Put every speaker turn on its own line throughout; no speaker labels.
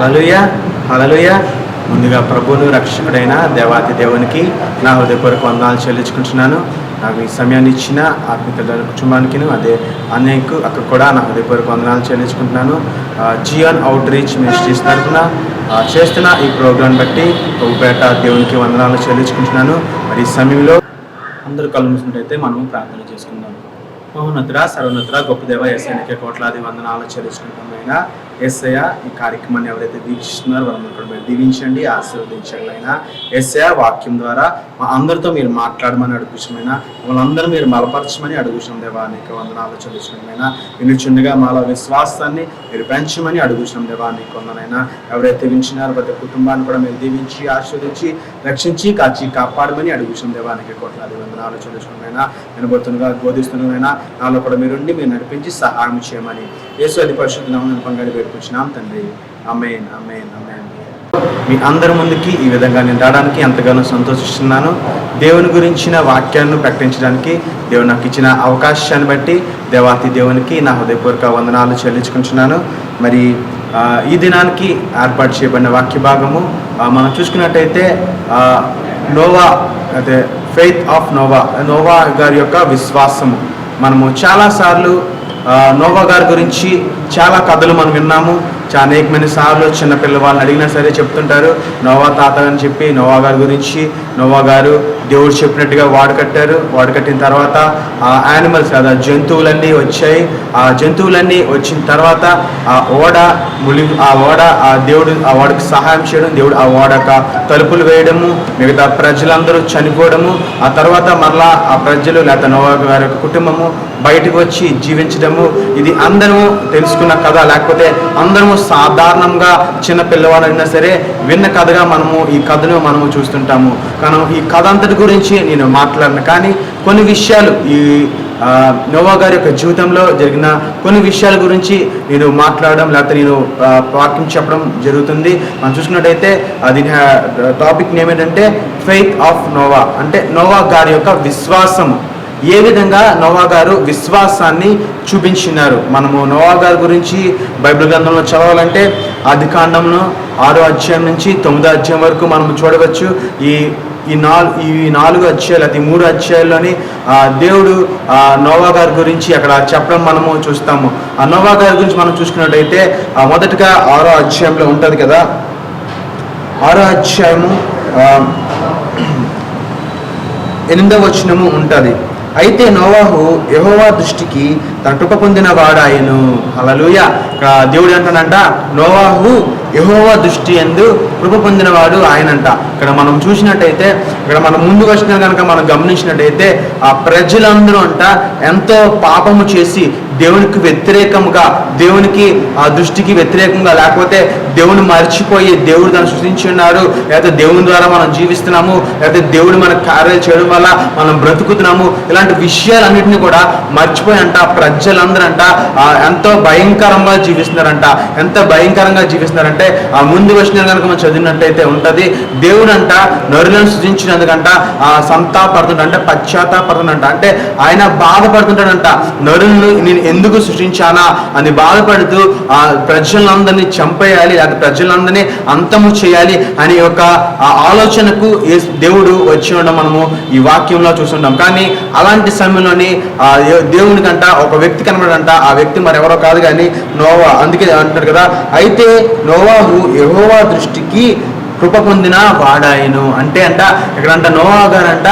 హల్లెలూయా హల్లెలూయా. ముందుగా ప్రభువును రక్షకుడైన దేవాతి దేవునికి నా హృదయపూర్వక వందనాలు చెల్లించుకుంటున్నాను. నాకు ఈ సమయాన్ని ఇచ్చిన ఆత్మీయ కుటుంబానికి అదే అన్నయ్యకు అక్కడ కూడా నా హృదయపూర్వక వందనాలు చెల్లించుకుంటున్నాను. జియాన్ అవుట్ రీచ్ మినిస్ట్రీస్ తరఫున చేస్తున్న ఈ ప్రోగ్రాం బట్టి ప్రభుపేట దేవునికి వందనాలు చెల్లించుకుంటున్నాను. మరి ఈ సమయంలో అందరూ కళ్ళు మూసినట్టయితే మనము ప్రార్థన చేసుకుందాం. మహోన్నతుడా, సర్వోన్నతుడా, గొప్ప దేవ యేసయ్యకే కోట్లాది వందనాలు చెల్లించుకుంటున్నామైనా. యేసయ్య ఈ కార్యక్రమాన్ని ఎవరైతే దీక్షిస్తున్నారో వాళ్ళని కూడా మీరు దీవించండి, ఆశీర్వదించండి. అయినా యేసయ్య వాక్యం ద్వారా మా అందరితో మీరు మాట్లాడమని అడుగుతున్నామైనా, వాళ్ళందరూ మీరు బలపరచమని అడుగుతున్నాం దేవా. నీకు వందనాలు చెల్లించుకున్నమైనా. వినుచుండగా మాలో విశ్వాసాన్ని మీరు పెంచమని అడుగుతున్నాం దేవా. నీకు వందనైనా. ఎవరైతే వింటున్నారో ప్రతి కుటుంబాన్ని కూడా మీరు దీవించి ఆశీర్వదించి రక్షించి కాచి కాపాడమని అడుగుతున్నాం దేవా. నీకు కోట్లాది వందనాలు చెల్లించుకున్నమైనా. వినబోతుండగా బోధిస్తుండమైనా నాలో కూడా మీరుండి మీరు నడిపించి సహాయం చేయమని యేసు అతి పరిశుద్ధ నామమున పంగడి పెట్టుకుంటున్నాం తండ్రి. ఆమేన్ ఆమేన్ ఆమేన్. మీ అందరి ముందుకి ఈ విధంగా నేను రావడానికి ఎంతగానో సంతోషిస్తున్నాను. దేవుని గురించిన వాక్యాన్ని ప్రకటించడానికి దేవుడు నాకు ఇచ్చిన అవకాశాన్ని బట్టి దేవాతి దేవునికి నా హృదయపూర్వక వందనాలు చెల్లించుకుంటున్నాను. మరి ఈ దినానికి ఏర్పాటు చేయబడిన వాక్య భాగము మనం చూసుకున్నట్టయితే నోవా, అదే ఫెయిత్ ఆఫ్ నోవా గారి యొక్క విశ్వాసము. మనము చాలాసార్లు నోవా గారి గురించి చాలా కథలు మనం విన్నాము. అనేకమైన సార్లు చిన్నపిల్ల వాళ్ళని అడిగినా సరే చెప్తుంటారు నోవా తాత అని చెప్పి. నోవా గారి గురించి నోవా గారు దేవుడు చెప్పినట్టుగా వాడు కట్టిన తర్వాత ఆ యానిమల్స్ కదా జంతువులన్నీ వచ్చాయి. ఆ జంతువులన్నీ వచ్చిన తర్వాత ఆ ఓడ ఆ దేవుడు ఆ ఓడకి సహాయం చేయడం, దేవుడు ఆ ఓడక తలుపులు వేయడము, మిగతా ప్రజలందరూ చనిపోవడము, ఆ తర్వాత మరలా ఆ ప్రజలు లేకపోతే నోవా గారి యొక్క కుటుంబము బయటకు వచ్చి జీవించడము. ఇది అందరము తెలుసుకున్న కథ, లేకపోతే అందరము సాధారణంగా చిన్న పిల్లవాడైనా సరే విన్న కథగా ఈ కథను మనము చూస్తుంటాము. కానీ ఈ కథ అంతటి గురించి నేను మాట్లాడను, కానీ కొన్ని విషయాలు ఈ నోవా గారి యొక్క జీవితంలో జరిగిన కొన్ని విషయాల గురించి నేను మాట్లాడడం లేకపోతే నేను వాక్యం చెప్పడం జరుగుతుంది. మనం చూసుకున్నట్టయితే దీని టాపిక్ నేమ్ ఏంటంటే ఫెయిత్ ఆఫ్ నోవా, అంటే నోవా గారి యొక్క విశ్వాసము. ఏ విధంగా నోవా గారు విశ్వాసాన్ని చూపించినారు. మనము నోవా గారి గురించి బైబిల్ గ్రంథంలో చదవాలంటే ఆదికాండంలో 6వ అధ్యాయం నుంచి 9వ అధ్యాయం వరకు మనం చూడవచ్చు. ఈ 4 అధ్యాయాలు, అది 3 అధ్యాయాల్లోని దేవుడు నోవా గారి గురించి అక్కడ చెప్పడం మనము చూస్తాము. ఆ నోవా గారి గురించి మనం చూసుకున్నట్టయితే మొదటగా 6వ అధ్యాయంలో ఉంటుంది కదా. 6వ అధ్యాయము 8వ వచనము ఉంటుంది. అయితే నోవాహు యెహోవా దృష్టికి తన కృప పొందిన వాడాయను. హల్లెలూయా. దేవుడు అంటానంట నోవాహు యెహోవా దృష్టి యందు కృప పొందినవాడు ఆయనంట. ఇక్కడ మనం చూసినట్టయితే, ఇక్కడ మనం ముందు వచ్చిన కనుక మనం గమనించినట్టయితే ఆ ప్రజలందరూ అంట ఎంతో పాపము చేసి దేవునికి వ్యతిరేకంగా, దేవునికి ఆ దృష్టికి వ్యతిరేకంగా, లేకపోతే దేవుని మర్చిపోయి దేవుడు దాన్ని సృష్టించి ఉన్నాడు, లేకపోతే దేవుని ద్వారా మనం జీవిస్తున్నాము, లేకపోతే దేవుడు మన కార్యాలు చేయడం వల్ల మనం బ్రతుకుతున్నాము, ఇలాంటి విషయాలన్నింటినీ కూడా మర్చిపోయి అంట ప్రజలందరూ అంట ఎంతో భయంకరంగా జీవిస్తున్నారంట. ఎంత భయంకరంగా జీవిస్తున్నారంటే ఆ ముందు వచ్చిన కనుక మనం చదివినట్టయితే ఉంటుంది. దేవుడు అంట నరులను సృజించినందుకంట సంతాపడుతుంట, పశ్చాత్తాపడుతుంట, అంటే ఆయన బాధపడుతుంటాడంట. నరులను నేను ఎందుకు సృష్టించానా అని బాధపడుతూ ఆ ప్రజలందరినీ చంపేయాలి, లేకపోతే ప్రజలందరినీ అంతము చేయాలి అనే ఒక ఆలోచనకు దేవుడు వచ్చి ఉండడం మనము ఈ వాక్యంలో చూస్తుంటాం. కానీ అలాంటి సమయంలోని దేవునికంట ఒక వ్యక్తి కనబడంట. ఆ వ్యక్తి మరెవరో కాదు కానీ నోవా. అందుకే అంటారు కదా, అయితే నోవాహు యెహోవా దృష్టికి కృప పొందిన వాడాయను. అంటే అంట ఇక్కడంట నోవా గారంట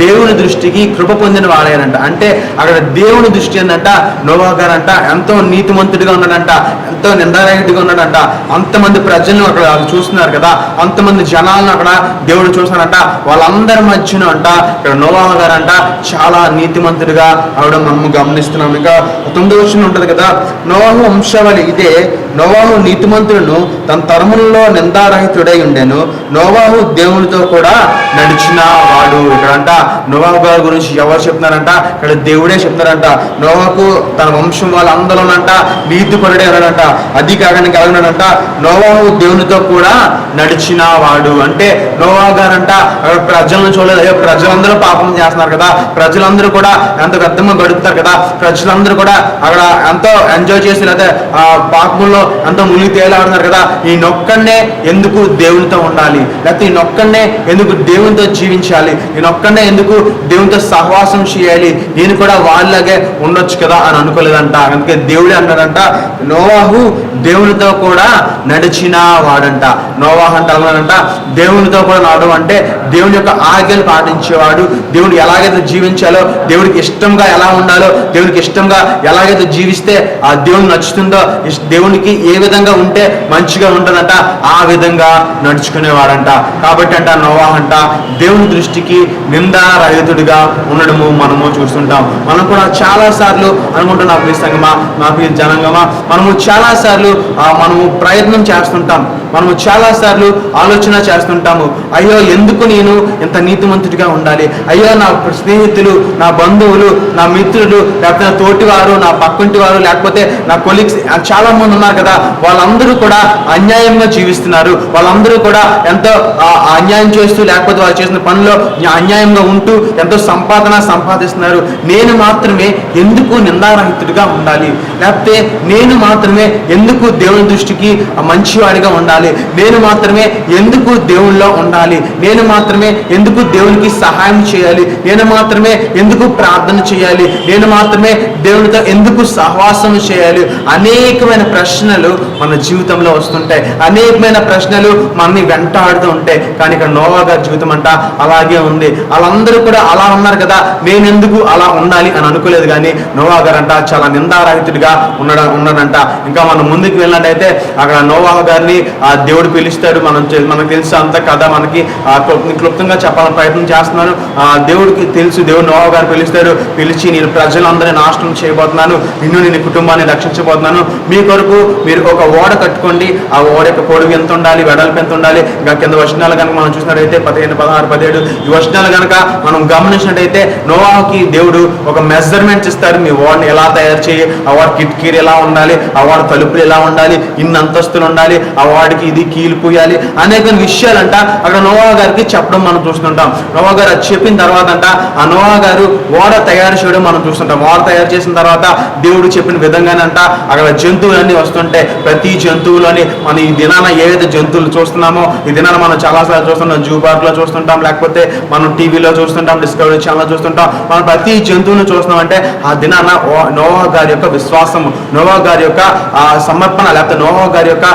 దేవుని దృష్టికి కృప పొందిన వాడాయనంట. అంటే అక్కడ దేవుని దృష్టి ఏంటంట, నోవా గారంట ఎంతో నీతిమంతుడిగా ఉన్నాడంట, ఎంతో నిందారహితుడిగా ఉన్నాడంట. అంతమంది ప్రజలను అక్కడ చూస్తున్నారు కదా, అంతమంది జనాలను అక్కడ దేవుడు చూస్తున్నాడంట. వాళ్ళందరి మధ్యన అంట ఇక్కడ నోవా గారంట చాలా నీతిమంతుడిగా అవడం మనము గమనిస్తున్నాం. ఇంకా 9వ వచనం ఉంటుంది కదా, నోవాహు వంశావళి ఇదే, నోవాహు నీతిమంతులను తన తరములలో నిందారహితుడై ఉండేను, నోవాహు దేవునితో కూడా నడిచిన వాడు. ఇక్కడంట నోవాహు గారి గురించి ఎవరు చెప్తున్నారంట, ఇక్కడ దేవుడే చెప్తున్నారంట. నోవాహుకు తన వంశం వాళ్ళందరూనంట నీతిపరుడే అన్నాడంట. అది కాకుండా కలగడంట నోవాహు దేవునితో కూడా నడిచిన వాడు. అంటే నోవాహు గారంట అక్కడ ప్రజలను చూడలేదు, అయ్యో ప్రజలందరూ పాపం చేస్తున్నారు కదా, ప్రజలందరూ కూడా ఎంతో వ్యర్థంగా గడుపుతారు కదా, ప్రజలందరూ కూడా అక్కడ ఎంతో ఎంజాయ్ చేసి లేదా ఆ పాపంలో అంత మునిగి తేలాడుతున్నారు కదా, ఈ నొక్కడనే ఎందుకు దేవునితో ఉండాలి, లేకపోతే ఈ నొక్కడనే ఎందుకు దేవునితో జీవించాలి, ఈ నొక్కడనే ఎందుకు దేవునితో సహవాసం చేయాలి, నేను కూడా వాళ్ళలాగే ఉండొచ్చు కదా అని అనుకోలేదంట. అందుకే దేవుడే అన్నాడంట, నోవాహు దేవునితో కూడా నడిచిన వాడంట. నోవాహు అంటే అన్నాడంట, దేవునితో కూడా నడవడం అంటే దేవుని యొక్క ఆజ్ఞలు పాటించేవాడు, దేవుడు ఎలాగైతే జీవించాలో, దేవుడికి ఇష్టంగా ఎలా ఉండాలో, దేవునికి ఇష్టంగా ఎలాగైతే జీవిస్తే ఆ దేవుని నచ్చుతుందో, దేవునికి ఏ విధంగా ఉంటే మంచిగా ఉంటుందంట ఆ విధంగా నడుచుకునేవాడంట. కాబట్టి అంట నోవాహు అంట దేవుని దృష్టికి నిందారహితుడిగా ఉండడము మనము చూస్తుంటాం. మనం కూడా చాలా సార్లు అనుకుంటున్నాం, నా ప్రియ సంగమా, నా ప్రియ జనాంగమా, మనము చాలా సార్లు మనము ప్రయత్నం చేస్తుంటాం, మనము చాలా సార్లు ఆలోచన చేస్తుంటాము, అయ్యో ఎందుకు నేను ఇంత నీతిమంతుడిగా ఉండాలి, అయ్యో నా స్నేహితులు, నా బంధువులు, నా మిత్రులు, లేకపోతే నా తోటివారు, నా పక్కింటి వారు, లేకపోతే నా కొలీగ్స్ చాలా మంది ఉన్నారు కదా, వాళ్ళందరూ కూడా అన్యాయంగా జీవిస్తున్నారు, వాళ్ళందరూ కూడా ఎంతో అన్యాయం చేస్తూ, లేకపోతే వాళ్ళు చేసిన పనిలో అన్యాయంగా ఉంటూ ఎంతో సంపాదిస్తున్నారు, నేను మాత్రమే ఎందుకు నిందారహితుడిగా ఉండాలి, లేకపోతే నేను మాత్రమే ఎందుకు దేవుని దృష్టికి మంచివాడిగా ఉండాలి, నేను మాత్రమే ఎందుకు దేవునిలో ఉండాలి, నేను మాత్రమే ఎందుకు దేవునికి సహాయం చేయాలి, నేను మాత్రమే ఎందుకు ప్రార్థన చేయాలి, నేను మాత్రమే దేవునితో ఎందుకు సహవాసం చేయాలి, అనేకమైన ప్రశ్నలు మన జీవితంలో వస్తుంటాయి, అనేకమైన ప్రశ్నలు మనని వెంటాడుతూ ఉంటాయి. కానీ ఇక్కడ నోవా గారి జీవితం అంట అలాగే ఉంది. వాళ్ళందరూ కూడా అలా ఉన్నారు కదా, నేను ఎందుకు అలా ఉండాలి అని అనుకోలేదు. కానీ నోవా గారు అంట చాలా నిందారహితుడిగా ఉన్నాడంట. ఇంకా మనం ముందుకు వెళ్ళినట్టయితే అక్కడ నోవా గారిని దేవుడు పిలుస్తాడు. మనకు తెలుసు అంత కథ, మనకి క్లుప్తంగా చెప్పాలని ప్రయత్నం చేస్తున్నాను. దేవుడికి తెలుసు, దేవుడు నోవా గారు పిలిచి నేను ప్రజలందరినీ నాశనం చేయబోతున్నాను, నేను కుటుంబాన్ని రక్షించబోతున్నాను, మీ కొరకు మీరు ఒక ఓడ కట్టుకోండి, ఆ ఓడ యొక్క పొడుగు ఎంత ఉండాలి, వెడల్పు ఎంత ఉండాలి. ఇంకా కింద వచనాలు కనుక మనం చూసినట్టయితే 15, 16, 17 ఈ వచనాలు కనుక మనం గమనించినట్టయితే నోవాహుకి దేవుడు ఒక మెజర్మెంట్స్ ఇస్తారు, మీ ఓడని ఎలా తయారు చేయి, ఆ వాడి కిటికీలు ఎలా ఉండాలి, ఆ వాడి తలుపులు ఎలా ఉండాలి, ఇన్ని అంతస్తులు ఉండాలి, ఆ వాడికి ఇది కీలు పూయాలి, అనేక విషయాలంట అక్కడ నోవా గారికి చెప్పడం మనం చూస్తుంటాం. నోవా గారు అది చెప్పిన తర్వాత అంట ఆ నోవా గారు ఓడ తయారు చేయడం మనం చూస్తుంటాం. ఓడ తయారు చేసిన తర్వాత దేవుడు చెప్పిన విధంగానంట అక్కడ జంతువులన్నీ వస్తుంటాయి. ప్రతి జంతువులని మనం ఈ దినాన ఏదైతే జంతువులు చూస్తున్నామో, ఈ దినాన మనం చాలాసార్లు చూస్తుంటాం, జూ పార్క్ లో చూస్తుంటాం, లేకపోతే మనం టీవీలో చూస్తుంటాం, డిస్కవరీ ఛానల్ చూస్తుంటాం, మనం ప్రతి జంతువును చూస్తున్నాం. అంటే ఆ దినాన నోవా గారి యొక్క విశ్వాసము, నోవా గారి యొక్క సమర్పణ, లేకపోతే నోవా గారి యొక్క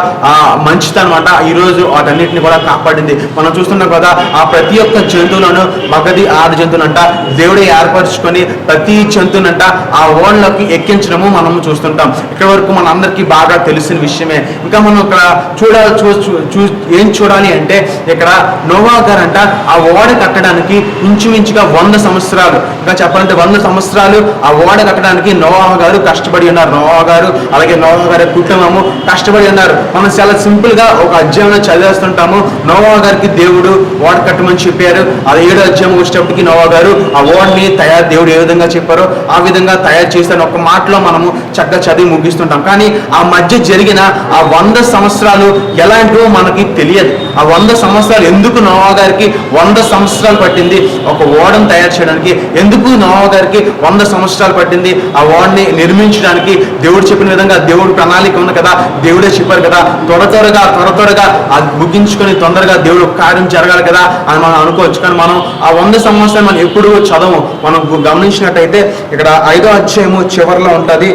మంచితనం అంట ఈ రోజు వాటన్నిటిని కూడా కాపాడింది. మనం చూస్తున్నాం కదా, ఆ ప్రతి ఒక్క జంతువులను, మగది ఆడ జంతువులంట దేవుడే ఏర్పరచుకొని ప్రతి జంతువునంట ఆ ఓడలోకి ఎక్కించడము మనం చూస్తుంటాం. ఇక్కడ వరకు మన అందరికీ బాగా తెలిసిన విషయమే. ఇంకా మనం ఇక్కడ ఏం చూడాలి అంటే ఇక్కడ నోవా గారు అంట ఆ ఓడ కట్టడానికి ఇంచుమించుగా 100 సంవత్సరాలు, ఇంకా చెప్పాలంటే 100 సంవత్సరాలు ఆ ఓడ కట్టడానికి నోవా గారు కష్టపడి ఉన్నారు. నోవా గారు అలాగే నోవా గారి కుటుంబము కష్టపడి ఉన్నారు. మనం చాలా సింపుల్ గా ఒక అధ్యాయంలో చదివేస్తుంటాము, నోవా గారికి దేవుడు ఓడ కట్టమని చెప్పారు. అది 7వ అధ్యాయం వచ్చేటప్పటికి నోవా గారు ఆ ఓడని దేవుడు ఏ విధంగా చెప్పారో ఆ విధంగా తయారు చేసిన ఒక మాటలో మనము చక్కగా చదివి ముగిస్తుంటాం. కానీ ఆ మధ్య జరిగిన ఆ 100 సంవత్సరాలు ఎలాంటివో మనకి తెలియదు. ఆ 100 సంవత్సరాలు ఎందుకు నోవా గారికి 100 సంవత్సరాలు పట్టింది ఒక ఓడను తయారు చేయడానికి, ఎందుకు నోవా గారికి 100 సంవత్సరాలు పట్టింది ఆ ఓడని నిర్మించడానికి. దేవుడు చెప్పిన విధంగా దేవుడు ప్రణాళిక ఉంది కదా, దేవుడే చెప్పారు కదా, త్వరగా అది ముగించుకొని తొందరగా దేవుడు కార్యం జరగాలి కదా అని మనం అనుకోవచ్చు. కానీ మనం ఆ 100 సంవత్సరాలు మనం ఎప్పుడు చదవము. మనం గమనించినట్టయితే ఇక్కడ 5వ అధ్యాయము చివరిలో ఉంటుంది.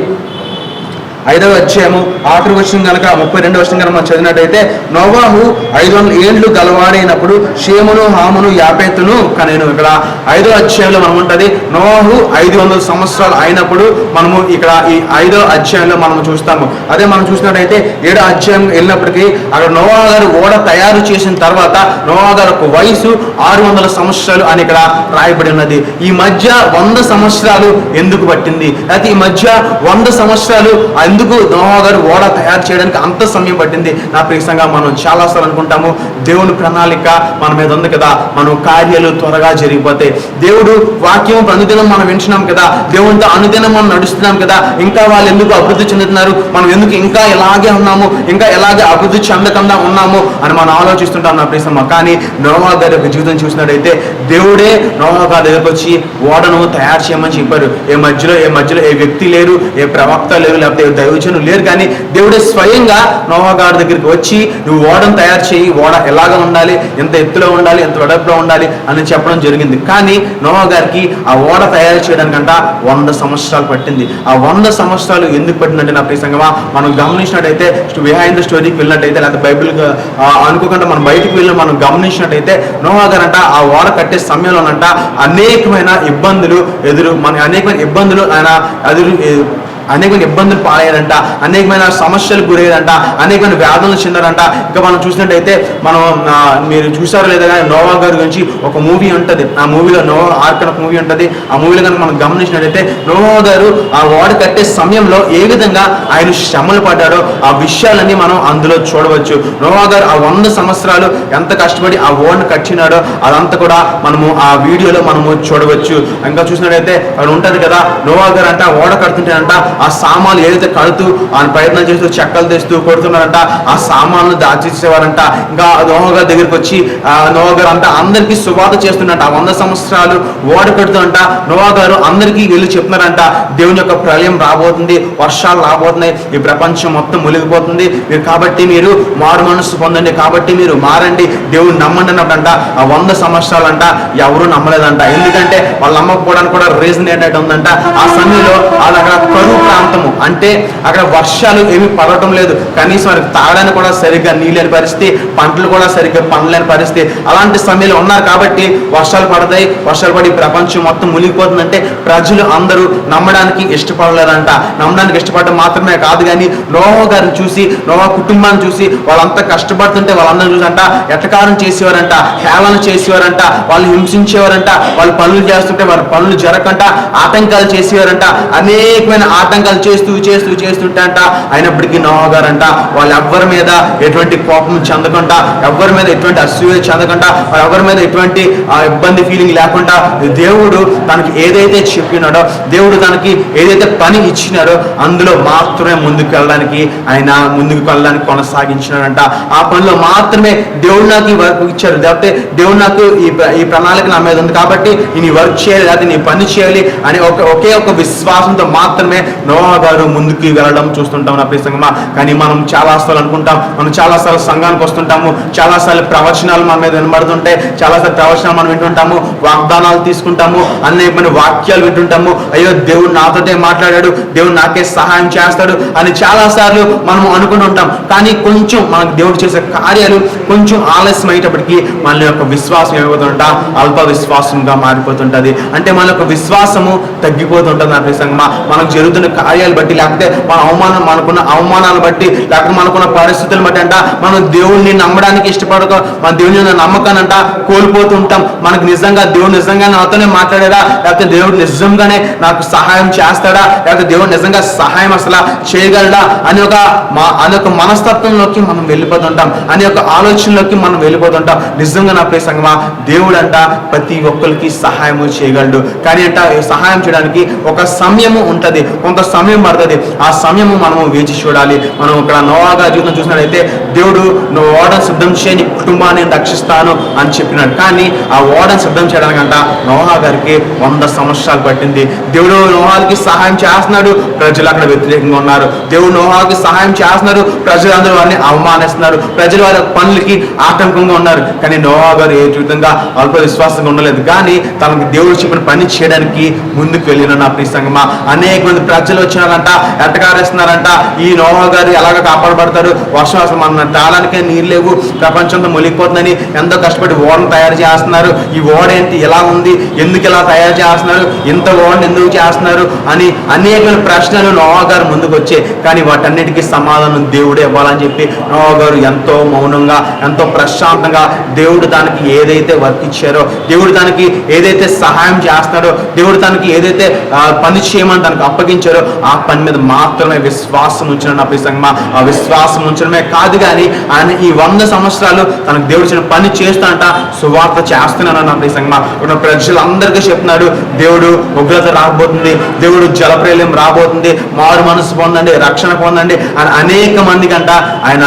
5వ అధ్యాయము ఆఖరి వచనం కనుక 32వ వచనం కనుక మనం చదివినట్టయితే, నోవాహు 500 ఏండ్లు గలవాడైనప్పుడు షేమును, హామును, యాపెతును కనెను. ఇక్కడ 5వ అధ్యాయంలో మనం ఉంటుంది నోవాహు 500 సంవత్సరాలు అయినప్పుడు మనము ఇక్కడ ఈ 5వ అధ్యాయంలో మనం చూస్తాము. అదే మనం చూసినట్టయితే 7వ అధ్యాయం వెళ్ళినప్పటికీ అక్కడ నోవా గారు ఓడ తయారు చేసిన తర్వాత నోవా గారు ఒక వయసు 600 సంవత్సరాలు అని ఇక్కడ రాయబడి ఉన్నది. ఈ మధ్య 100 సంవత్సరాలు ఎందుకు పట్టింది, అయితే ఈ మధ్య 100 సంవత్సరాలు ఎందుకు నోవా గారు ఓడ తయారు చేయడానికి అంత సమయం పట్టింది? నా ప్రియసంగా మనం చాలాసార్లు అనుకుంటాము దేవుని ప్రణాళిక మన మీద ఉంది కదా, మనం కార్యాలు త్వరగా జరిగిపోతాయి. దేవుడు వాక్యం అనుదినం మనం వింటున్నాం కదా, దేవునితో అనుదినం మనం నడుస్తున్నాం కదా, ఇంకా వాళ్ళు ఎందుకు అభివృద్ధి చెందుతున్నారు, మనం ఎందుకు ఇంకా ఎలాగే ఉన్నాము, ఇంకా ఎలాగే అభివృద్ధి చెందకుండా ఉన్నాము అని మనం ఆలోచిస్తుంటాం నా ప్రియసమ్మ. కానీ నోవా గారి యొక్క జీవితం చూసినట్టయితే దేవుడే నోవా గారి దగ్గరకు వచ్చి ఓడను తయారు చేయమని చెప్పారు. ఏ మధ్యలో ఏ వ్యక్తి లేరు, ఏ ప్రవక్త లేరు, లేకపోతే దైవజనులు లేరు, కానీ దేవుడే స్వయంగా నోవా గారి దగ్గరికి వచ్చి నువ్వు ఓడను తయారు చేయి, ఓడ ఎలాగ ఉండాలి, ఎంత ఎత్తులో ఉండాలి, ఎంత వెడల్పులో ఉండాలి అని చెప్పడం జరిగింది. కానీ నోవా గారికి ఆ ఓడ తయారు చేయడానికంట 100 సంవత్సరాలు పట్టింది. ఆ 100 సంవత్సరాలు ఎందుకు పట్టిందంటే నా ప్రియ సంగమా, మనం గమనించినట్టయితే బిహైండ్ ద స్టోరీకి వెళ్ళినట్టయితే, లేకపోతే బైబిల్ అనుకోకుండా మనం బయటికి వెళ్ళి మనం గమనించినట్టయితే నోవా గారంట ఆ ఓడ కట్టే సమయంలోనంట అనేకమైన ఇబ్బందులు అనేకమైన ఇబ్బందులు పాలయ్యారంట, అనేకమైన సమస్యలకు గురయ్యారంట, అనేకమైన వ్యాధులు చెందారంట. ఇంకా మనం చూసినట్టయితే మీరు చూసారో లేదా కానీ నోవా గారి గురించి ఒక మూవీ ఉంటుంది. ఆ మూవీలో నోవా ఆర్క్ అనే మూవీ ఉంటుంది. ఆ మూవీలో కనుక మనం గమనించినట్టయితే నోవా గారు ఆ ఓడ కట్టే సమయంలో ఏ విధంగా ఆయన శ్రమలు పడ్డాడో ఆ విషయాలన్నీ మనం అందులో చూడవచ్చు. నోవా గారు ఆ 100 సంవత్సరాలు ఎంత కష్టపడి ఆ ఓడను కట్టినాడో అదంతా కూడా మనము ఆ వీడియోలో మనము చూడవచ్చు. ఇంకా చూసినట్టయితే అక్కడ ఉంటుంది కదా, నోవా గారు అంట ఓడ కడుతుంటేనంట ఆ సామాన్లు ఏదైతే కడుతూ ఆయన ప్రయత్నం చేస్తూ చెక్కలు తెస్తూ కొడుతున్నారంట, ఆ సామాన్లు దాచిసేవారంట. ఇంకా నోవా గారి దగ్గరికి వచ్చి నోవా గారు అంట అందరికీ సువార్త చేస్తున్నట్ట. 100 సంవత్సరాలు ఓడ కడుతుంట నోవా గారు అందరికీ వెళ్ళి చెప్తున్నారంట, దేవుని యొక్క ప్రళయం రాబోతుంది, వర్షాలు రాబోతున్నాయి, ఈ ప్రపంచం మొత్తం మునిగిపోతుంది, కాబట్టి మీరు మారు మనస్సు పొందండి, కాబట్టి మీరు మారండి, దేవుని నమ్మండి అన్నట్టంట. ఆ 100 సంవత్సరాలంట ఎవరు నమ్మలేదంట. ఎందుకంటే వాళ్ళు నమ్మకపోవడానికి కూడా రీజన్ ఏంటంటే ఉందంట, ఆ సమయంలో అది అక్కడ కరువు ప్రాంతము, అంటే అక్కడ వర్షాలు ఏమి పడటం లేదు, కనీసం వారికి తాగడానికి కూడా సరిగ్గా నీళ్ళని పరిస్థితి, పంటలు కూడా సరిగ్గా పండలేని పరిస్థితి. అలాంటి సమయంలో ఉన్నారు కాబట్టి వర్షాలు పడతాయి, వర్షాలు పడి ప్రపంచం మొత్తం మునిగిపోతుందంటే ప్రజలు అందరూ నమ్మడానికి ఇష్టపడలేదంట. నమ్మడానికి ఇష్టపడడం మాత్రమే కాదు, కానీ నోవా గారిని చూసి, నోవా కుటుంబాన్ని చూసి, వాళ్ళంతా కష్టపడుతుంటే వాళ్ళందరూ చూసంట ఎటకారం చేసేవారంట, హేళన చేసేవారంట, వాళ్ళు హింసించేవారంట, వాళ్ళు పనులు చేస్తుంటే వారి పనులు జరగకంట ఆటంకాలు చేసేవారంట, అనేకమైన ఆటంకాలు చేస్తుంటే అంట. అయినప్పటికీ నోవా గారంట వాళ్ళు ఎవ్వరి మీద ఎటువంటి కోపం చెందకుండా, ఎవ్వరి మీద ఎటువంటి అసూయ చెందకుండా, ఎవరి మీద ఎటువంటి ఇబ్బంది ఫీలింగ్ లేకుండా, దేవుడు తనకి ఏదైతే చెప్పినాడో, దేవుడు తనకి ఏదైతే పని ఇచ్చినాడో అందులో మాత్రమే ముందుకు వెళ్ళడానికి కొనసాగించినాడంట. ఆ పనిలో మాత్రమే దేవుడు నాకు ఈ వర్క్ ఇచ్చాడు, లేకపోతే దేవుడు నాకు ఈ ప్రణాళిక నా మీద ఉంది కాబట్టి నేను వర్క్ చేయాలి, లేకపోతే నీ పని చేయాలి అని ఒకే ఒక విశ్వాసంతో మాత్రమే నోవా గారు ముందుకు వెళ్ళడం చూస్తుంటాం నా ప్రియ సంగమా. కానీ మనం చాలాసార్లు అనుకుంటాం, మనం చాలాసార్లు సంఘానికి వస్తుంటాము, చాలాసార్లు ప్రవచనాలు మన మీద వినబడుతుంటే, చాలాసార్లు ప్రవచనాలు మనం వింటుంటాము, వాగ్దానాలు తీసుకుంటాము, అనేకమైన వాక్యాలు వింటుంటాము, అయ్యో దేవుడు నాతోటే మాట్లాడాడు, దేవుడు నాకే సహాయం చేస్తాడు అని చాలాసార్లు మనం అనుకుంటుంటాం. కానీ కొంచెం మనకు దేవుడు చేసే కార్యాలు కొంచెం ఆలస్యం అయ్యేటప్పటికీ మన యొక్క విశ్వాసం ఏమైపోతుంటా అల్ప విశ్వాసంగా మారిపోతుంటది. అంటే మన యొక్క విశ్వాసము తగ్గిపోతుంటుంది నా ప్రియ సంగమా. మనకు జరుగుతున్న కార్యాలు బట్టి, లేకపోతే మనకున్న అవమానాలు బట్టి, లేకపోతే మనకున్న పరిస్థితులను బట్టి అంట మనం దేవుడిని నమ్మడానికి ఇష్టపడక మన దేవుని నమ్మకాన్ని అంట కోల్పోతుంటాం. మనకు నిజంగా దేవుడు నిజంగా నాతోనే మాట్లాడాడా, లేకపోతే దేవుడు నిజంగానే నాకు సహాయం చేస్తాడా, లేకపోతే దేవుడు నిజంగా సహాయం అసలు చేయగలడా అని ఒక మనస్తత్వంలోకి మనం వెళ్ళిపోతుంటాం, అనే ఒక ఆలోచనలోకి మనం వెళ్ళిపోతుంటాం. నిజంగా నా ప్రియ సంగమా, దేవుడు అంట ప్రతి ఒక్కరికి సహాయం చేయగలడు. కానీ అంట సహాయం చేయడానికి ఒక సమయము ఉంటది, కొంత సమయం పడుతుంది. ఆ సమయము మనము వేచి చూడాలి. మనం ఇక్కడ నోవా గారి జీవితం చూసినట్లయితే దేవుడు నువ్వు ఓడను సిద్ధం చేయని కుటుంబాన్ని రక్షిస్తాను అని చెప్పినాడు. కానీ ఆ ఓడను సిద్ధం చేయడానికంట నోవా గారికి 100 సంవత్సరాలు పట్టింది. దేవుడు నోవాకి సహాయం చేస్తున్నాడు, ప్రజలు అక్కడ వ్యతిరేకంగా ఉన్నారు. దేవుడు నోవాకి సహాయం చేస్తున్నారు, ప్రజలందరూ వారిని అవమానిస్తున్నారు, ప్రజలు వారి పనులకి ఆటంకంగా ఉన్నారు. కానీ నోవా గారు ఏ విధంగా అల్ప విశ్వాసంగా ఉండలేదు, కానీ తనకు దేవుడు చెప్పిన పని చేయడానికి ముందుకు వెళ్ళిన నా ప్రియ సంగమా. అనేక మంది ప్రజలు వచ్చినారంట, ఎట్టకారేస్తున్నారంట, ఈ నోవా గారు ఎలాగ కాపాడబడతారు, వర్షం అసలు మన తాళానికే నీరు లేవు, ప్రపంచంతో మునిగిపోతుందని ఎంతో కష్టపడి ఓడను తయారు చేస్తున్నారు. ఈ ఓడ ఏంటి ఎలా ఉంది, ఎందుకు ఇలా తయారు చేస్తున్నారు, ఇంత ఓడను ఎందుకు చేస్తున్నారు అని అనేకమైన ప్రశ్నలు నోవా గారు ముందుకు వచ్చాయి. కానీ వాటన్నిటికీ సమాధానం దేవుడే ఇవ్వాలని చెప్పి నోవా గారు ఎంతో మౌనంగా, ఎంతో ప్రశాంతంగా దేవుడు దానికి ఏదైతే వర్క్ ఇచ్చారో, దేవుడు దానికి ఏదైతే సహాయం చేస్తాడో, దేవుడు దానికి ఏదైతే పని చేయమని దానికి అప్పగించారో ఆ పని మీద మాత్రమే విశ్వాసం ఉంచిన నా ప్రియ సంగమా. ఆ విశ్వాసం ఉంచడమే కాదు, కానీ ఆయన ఈ 100 సంవత్సరాలు తనకు దేవుడు ఇచ్చిన పని చేస్తానంట, సువార్త చేస్తున్నాను నా ప్రియ సంగమా. ప్రజలందరికీ చెప్తున్నాడు, దేవుడు ఉగ్రత రాబోతుంది, రాబోతుంది, దేవుడు జలప్రలయం రాబోతుంది, మారు మనసు పొందండి, రక్షణ పొందండి అని అనేక మందికి అంట ఆయన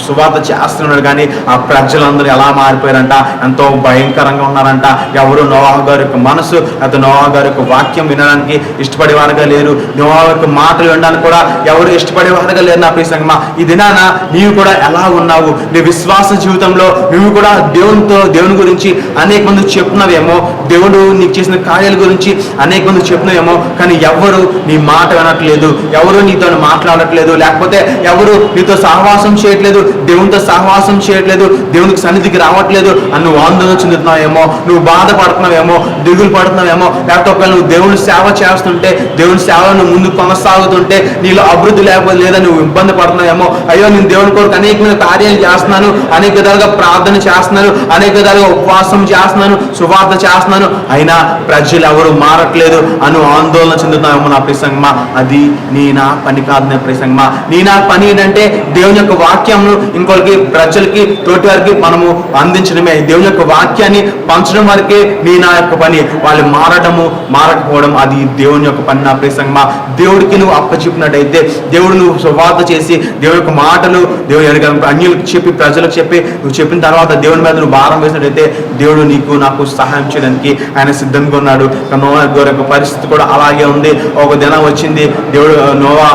సువార్త చేస్తున్నాడు. కానీ ఆ ప్రజలందరూ ఎలా మారిపోయారంట, ఎంతో భయంకరంగా ఉన్నారంట. ఎవరు నోవాహు గారి యొక్క మనసు లేకపోతే నోవాహు గారి యొక్క వాక్యం వినడానికి ఇష్టపడేవారుగా లేరు. నోవాహు యొక్క మాటలు వినడానికి కూడా ఎవరు ఇష్టపడేవారుగా లేరు. నా ప్రియ సంగమా, ఈ దినాన నీవు కూడా ఎలా ఉన్నావు? నీ విశ్వాస జీవితంలో నువ్వు కూడా దేవుని గురించి అనేక మంది చెప్తున్నావేమో, దేవుడు నీకు చేసిన కార్యాల గురించి అనేక మంది చెప్తున్నావేమో, కానీ ఎవరు నీ మాట వినట్లేదు, ఎవరు నీతో మాట్లాడట్లేదు, లేకపోతే ఎవరు నీతో సహవాసం చేయట్లేదు, దేవునితో సహవాసం చేయట్లేదు, దేవునికి సన్నిధికి రావట్లేదు అని నువ్వు ఆందోళన చెందుతున్నావేమో, నువ్వు బాధపడుతున్నావేమో, దిగులు పడుతున్నావేమో, లేకపోతే ఒకవేళ నువ్వు దేవుని సేవ చేస్తుంటే, దేవుని సేవను నువ్వు ముందు కొనసాగుతుంటే నీలో అభివృద్ధి లేకపోతే లేదా నువ్వు ఇబ్బంది పడుతున్నావేమో, అయ్యో నేను దేవుని కొరకు అనేకమైన కార్యాలు చేస్తున్నాను, అనేక విధాలుగా ప్రార్థన చేస్తున్నాను, అనేక విధాలుగా ఉపవాసం చేస్తున్నాను, సువార్త చేస్తున్నాను, అయినా ప్రజలు ఎవరు మారట్లేదు అని ఆందోళన చెందుతున్నావేమో. నా ప్రియ సంగమా, అది నీ నా పని కాదు. నా ప్రియ సంగమా, నీ నా పని ఏంటంటే దేవుని యొక్క వాక్యంను ఇంకొకరికి, ప్రజలకి, తోటి వారికి మనము అందించడమే. దేవుని యొక్క వాక్యాన్ని పంచడం వరకే నీ నా యొక్క పని. వాళ్ళు మారడము మారకపోవడం అది దేవుని యొక్క పని. నా ప్రియ సంగమా, దేవుడికి నువ్వు అప్పచెప్పినట్టయితే, దేవుడు నువ్వు సువార్త చేసి దేవుని యొక్క మాటలు దేవుని అన్యులకు చెప్పి, ప్రజలకు చెప్పి, నువ్వు చెప్పిన తర్వాత దేవుని మీద నువ్వు భారం వేసినట్టయితే దేవుడు నీకు నాకు సహాయం చేయడానికి ఆయన సిద్ధంగా ఉన్నాడు. నోవా గారి యొక్క పరిస్థితి కూడా అలాగే ఉంది. ఒక దినం వచ్చింది, దేవుడు నోవా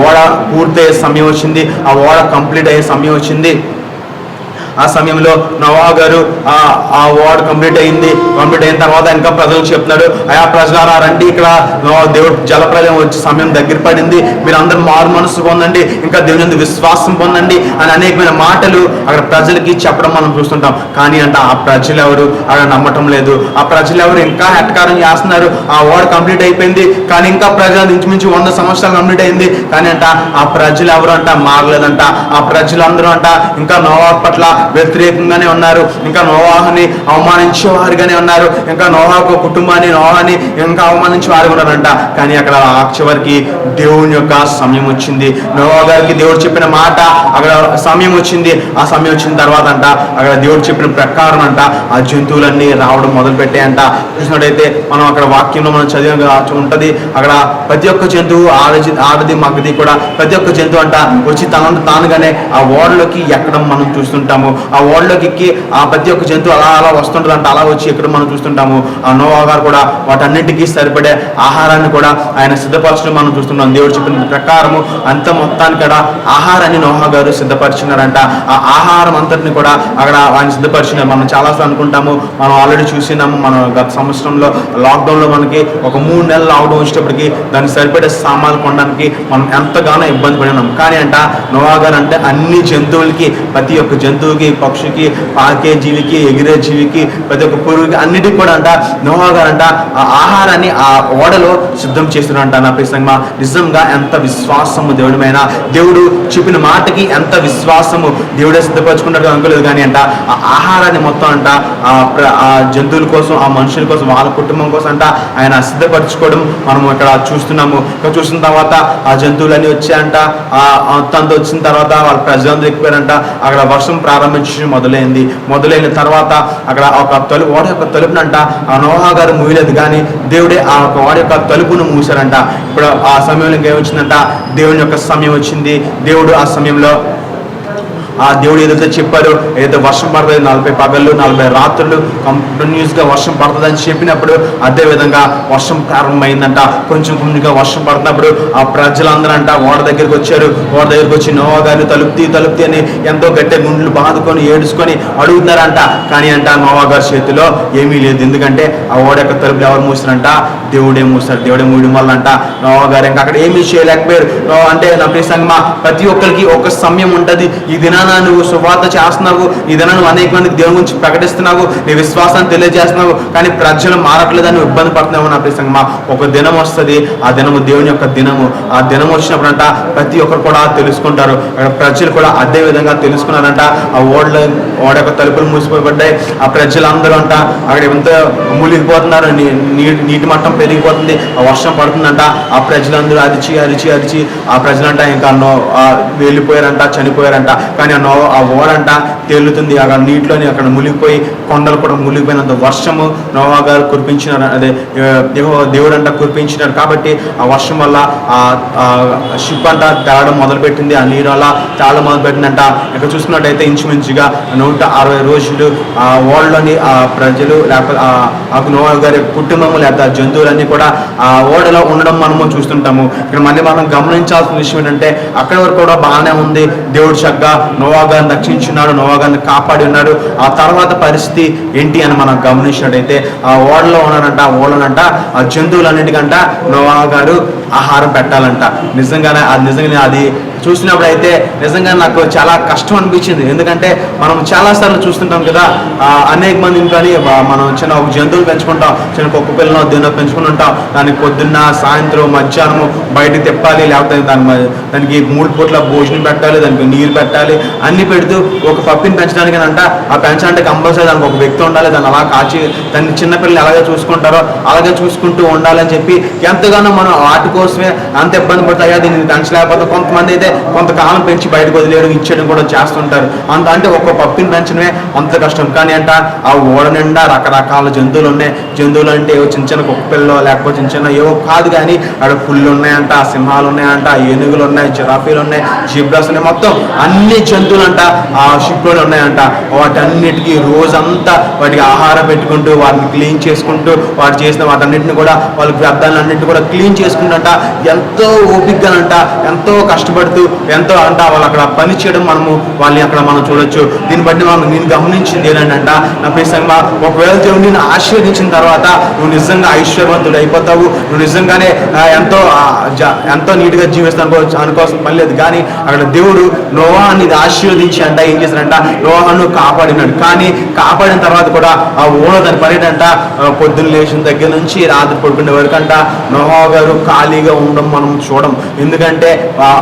ఓడ పూర్తయ్యే సమయం వచ్చింది, ఆ ఓడ కంప్లీట్ అయ్యే సమయం వచ్చింది. ఆ సమయంలో నోవా గారు ఆ ఓడ కంప్లీట్ అయింది. కంప్లీట్ అయిన తర్వాత ఇంకా ప్రజలకు చెప్తున్నాడు, ఆయా ప్రజలారా రండి, ఇక్కడ దేవుడు జలప్రలయం వచ్చే సమయం దగ్గర పడింది, మీరు అందరూ మారు మనసు పొందండి, ఇంకా దేవుని విశ్వాసం పొందండి అని అనేకమైన మాటలు అక్కడ ప్రజలకి చెప్పడం మనం చూస్తుంటాం. కానీ అంట ఆ ప్రజలు ఎవరు అక్కడ నమ్మటం లేదు. ఆ ప్రజలు ఎవరు ఇంకా హెట్టకారం చేస్తున్నారు. ఆ ఓడ కంప్లీట్ అయిపోయింది, కానీ ఇంకా ప్రజలు ఇంచుమించు 100 సంవత్సరాలు కంప్లీట్ అయింది, కానీ అంట ఆ ప్రజలు ఎవరు అంట మారలేదంట. ఆ ప్రజలందరూ అంట ఇంకా నోవా పట్ల వ్యతిరేకంగానే ఉన్నారు, ఇంకా నోవాహుని అవమానించేవారుగానే ఉన్నారు, ఇంకా నోవాహు కుటుంబాన్ని, నోవాహుని ఇంకా అవమానించేవారుగా ఉన్నారంట. కానీ అక్కడ చివరికి దేవుని యొక్క సమయం వచ్చింది. నోవా గారికి దేవుడు చెప్పిన మాట అక్కడ సమయం వచ్చింది. ఆ సమయం వచ్చిన తర్వాత అంట అక్కడ దేవుడు చెప్పిన ప్రకారం అంట ఆ జంతువులన్నీ రావడం మొదలు పెట్టాయంట. చూసినట్టయితే మనం అక్కడ వాక్యంలో మనం చదివిన ఉంటది, అక్కడ ప్రతి ఒక్క జంతువు, ఆడది మగది కూడా ప్రతి ఒక్క జంతువు అంట వచ్చి తానుగానే ఆ ఓడలోకి ఎక్కడం మనం చూస్తుంటాము. ఆ ఓడలోకి ఎక్కి ఆ ప్రతి ఒక్క జంతువు అలా వస్తుంటుందంట, అలా వచ్చి ఎక్కడ మనం చూస్తుంటాము. ఆ నోవా గారు కూడా వాటన్నిటికీ సరిపడే ఆహారాన్ని కూడా ఆయన సిద్ధపరచడం మనం చూస్తున్నాం. దేవుడు చెప్పిన ప్రకారము అంత మొత్తాన్ని కూడా ఆహారాన్ని నోవా గారు సిద్ధపరిచినారంట. ఆ ఆహారం అంతటిని కూడా అక్కడ ఆయన సిద్ధపరిచినారు. మనం చాలాసార్లు అనుకుంటాము, మనం ఆల్రెడీ చూసినాము, మనం గత సంవత్సరంలో లాక్డౌన్లో మనకి ఒక 3 నెలలు లాక్డౌన్ వచ్చేటప్పటికి దానికి సరిపడే సామాన్లు కొనడానికి మనం ఎంతగానో ఇబ్బంది పడినాం. కానీ అంట నోవా గారు అంటే అన్ని జంతువులకి, ప్రతి ఒక్క జంతువుకి, పక్షికి, పాకే జీవికి, ఎగిరే జీవికి, ప్రతి ఒక్క పురుగుకి, అన్నిటికి కూడా అంట నోవా గారు అంట ఆ ఆహారాన్ని ఆ ఓడలో సిద్ధం చేస్తున్నారంట. నా ప్రియ సంగమా, నిజంగా ఎంత విశ్వాసము దేవుడిమైన, దేవుడు చెప్పిన మాటకి ఎంత విశ్వాసము దేవుడే సిద్ధపరచుకున్నట్టు అనుకోలేదు. కానీ అంట ఆ ఆహారాన్ని మొత్తం అంట ఆ జంతువుల కోసం, ఆ మనుషుల కోసం, వాళ్ళ కుటుంబం కోసం అంట ఆయన సిద్ధపరచుకోవడం మనం ఇక్కడ చూస్తున్నాము. ఇక్కడ చూసిన తర్వాత ఆ జంతువులన్నీ వచ్చాయంట. తనతో వచ్చిన తర్వాత వాళ్ళ ప్రజలందరూ ఎక్కిపోయారంట. అక్కడ వర్షం ప్రారంభించడం మొదలైన తర్వాత అక్కడ ఒక ఓడ యొక్క తలుపునంట ఆ నోవా గారు మూయలేదు, కానీ దేవుడే ఆ ఓడ యొక్క తలుపును మూసారంట. ఇప్పుడు ఆ సమయంలో ఏమొచ్చిందంట, దేవుని యొక్క సమయం వచ్చింది. దేవుడు ఆ సమయంలో ఆ దేవుడు ఏదైతే చెప్పారో, ఏదైతే వర్షం పడుతుంది 40 పగళ్ళు 40 రాత్రులు కంటిన్యూస్గా వర్షం పడుతుంది అని చెప్పినప్పుడు అదే విధంగా వర్షం ప్రారంభమైందంట. కొంచెం కొంచెంగా వర్షం పడుతున్నప్పుడు ఆ ప్రజలందరూ అంట ఓడ దగ్గరికి వచ్చారు. ఓడ దగ్గరికి వచ్చి నోవా గారిని తలుపుతీ అని ఎంతో గట్టి గుండెలు బాదుకొని ఏడుచుకొని అడుగుతున్నారంట. కానీ అంట నోవా గారి చేతిలో ఏమీ లేదు. ఎందుకంటే ఆ ఓడ యొక్క తలుపులు ఎవరు మూసారంట, దేవుడే మూసారు. దేవుడే మూయడం వల్ల అంట నోవా గారు ఇంకా అక్కడ ఏమీ చేయలేకపోయారు. అంటే నా ప్రియ సంగమా, ప్రతి ఒక్కరికి ఒక సమయం ఉంటుంది. ఈ దినాన నువ్వు సువార్త చేస్తున్నావు, ఈ దినాన నువ్వు అనేక మందికి దేవుని గురించి ప్రకటిస్తున్నావు, నీ విశ్వాసాన్ని తెలియజేస్తున్నావు, కానీ ప్రజలు మారట్లేదని నువ్వు ఇబ్బంది పడుతున్నావు. నా ప్రియ సంగమా, ఒక దినం వస్తుంది, ఆ దినము దేవుని యొక్క దినము. ఆ దినం వచ్చినప్పుడు అంట ప్రతి ఒక్కరు కూడా తెలుసుకుంటారు. అక్కడ ప్రజలు కూడా అదే విధంగా తెలుసుకున్నారంట. ఆ ఓడ యొక్క తలుపులు మూసిపోబడ్డాయి. ఆ ప్రజలందరూ అంట అక్కడ ఎంత మూలిగిపోతున్నారు, నీటి మట్టం పెరిగిపోతుంది, ఆ వర్షం పడుతుందంట. ఆ ప్రజలందరూ అరిచి ఆ ప్రజలంట ఇంకా వెళ్ళిపోయారంట, చనిపోయారంట. కానీ కానీ ఆ ఓడంట తేలుతుంది, అక్కడ నీటిలోని అక్కడ మునిగిపోయి కొండలు కూడా మునిగిపోయినంత వర్షము నోవా గారు కురిపించినారు, అదే దేవుడు అంట కురిపించినారు. కాబట్టి ఆ వర్షం వల్ల ఆ షిప్ అంట తేలడం మొదలుపెట్టింది, ఆ నీరు అలా తేలడం మొదలుపెట్టిందంట. ఇక్కడ చూసుకున్నట్టయితే ఇంచుమించుగా 160 రోజులు ఆ ఓడలోని ఆ ప్రజలు లేకపోతే ఆ నోవా గారి కుటుంబము లేకపోతే ఆ జంతువులన్నీ కూడా ఆ ఓడలో ఉండడం మనము చూస్తుంటాము. ఇక్కడ మళ్ళీ మనం గమనించాల్సిన విషయం ఏంటంటే అక్కడి వరకు కూడా బాగానే ఉంది, దేవుడు చక్కగా నోవా గారిని రక్షించున్నాడు, నోవా గారిని కాపాడి ఉన్నాడు. ఆ తర్వాత పరిస్థితి ఏంటి అని మనం గమనించినట్టయితే ఆ ఓడలో ఉన్నారంట, ఆ ఓడనంట ఆ జంతువులన్నిటికంట నోవా గారు ఆహారం పెట్టాలంట. నిజంగానే అది చూసినప్పుడు అయితే నిజంగా నాకు చాలా కష్టం అనిపించింది. ఎందుకంటే మనం చాలాసార్లు చూస్తుంటాం కదా, అనేక మందిని కానీ మనం చిన్న ఒక జంతువులు పెంచుకుంటాం, చిన్న కుక్క పిల్లను దేనో పెంచుకుంటుంటాం. దానికి పొద్దున్న సాయంత్రం మధ్యాహ్నము బయటకు తిప్పాలి, లేకపోతే దానికి 3 పూట్ల భోజనం పెట్టాలి, దానికి నీరు పెట్టాలి, అన్ని పెడుతూ ఒక పప్పిని పెంచడానికి ఆ పెంచాలంటే కంపల్సరీ దానికి ఒక వ్యక్తి ఉండాలి, దాన్ని అలా కాచి దాన్ని చిన్నపిల్లలు ఎలాగే చూసుకుంటారో అలాగే చూసుకుంటూ ఉండాలని చెప్పి ఎంతగానో మనం వాటి కోసమే అంత ఇబ్బంది పడతాయా దీన్ని పెంచలేకపోతే. కొంతమంది అయితే కొంతకాలం పెంచి బయటకు వదిలేయడం ఇచ్చేయడం కూడా చేస్తుంటారు. అంటే ఒక్క పప్పిని పెంచడమే అంత కష్టం. కానీ ఆ ఓడ నిండా రకరకాల జంతువులు ఉన్నాయి. జంతువులు అంటే ఏవో చిన్న చిన్న కుక్క పిల్లలు లేకపోతే చిన్న చిన్న ఏవో కాదు, కానీ అక్కడ పుల్లు ఉన్నాయంట, సింహాలు ఉన్నాయంట, ఏనుగులు ఉన్నాయి, జిరాఫీలు ఉన్నాయి, జీబ్రాస్ ఉన్నాయి, మొత్తం అన్ని జంతువులు అంట ఆ షిప్లోనే ఉన్నాయంట. వాటన్నిటికీ రోజంతా వాటికి ఆహారం పెట్టుకుంటూ వాటిని క్లీన్ చేసుకుంటూ వాటి చేసిన వాటన్నిటిని కూడా వాళ్ళకి వ్యర్థాలన్నింటినీ కూడా క్లీన్ చేసుకుంటా ఎంతో ఓపికగానంట ఎంతో కష్టపడుతూ ఎంతో అంట వాళ్ళు అక్కడ పని చేయడం వాళ్ళని అక్కడ మనం చూడొచ్చు. దీన్ని బట్టి నేను గమనించింది ఏంటంట, నా ప్రియసంగా ఒకవేళ దేవుడు నిన్ను ఆశీర్వదించిన తర్వాత నువ్వు నిజంగా ఐశ్వర్యవంతుడు అయిపోతావు, నువ్వు నిజంగానే ఎంతో నీట్గా జీవిస్తాను అనుకోవాల్సిన పని లేదు. కానీ అక్కడ దేవుడు నోవాని ఆశీర్వదించి అంట ఏం చేశాడంట, నోవాను కాపాడినాడు. కానీ కాపాడిన తర్వాత కూడా ఆ ఓడ దాని పడేటంట పొద్దున్న లేచిన దగ్గర నుంచి రాత్రి పడుకునే వరకు అంట నోవా గారు ఖాళీగా ఉండడం మనం చూడం. ఎందుకంటే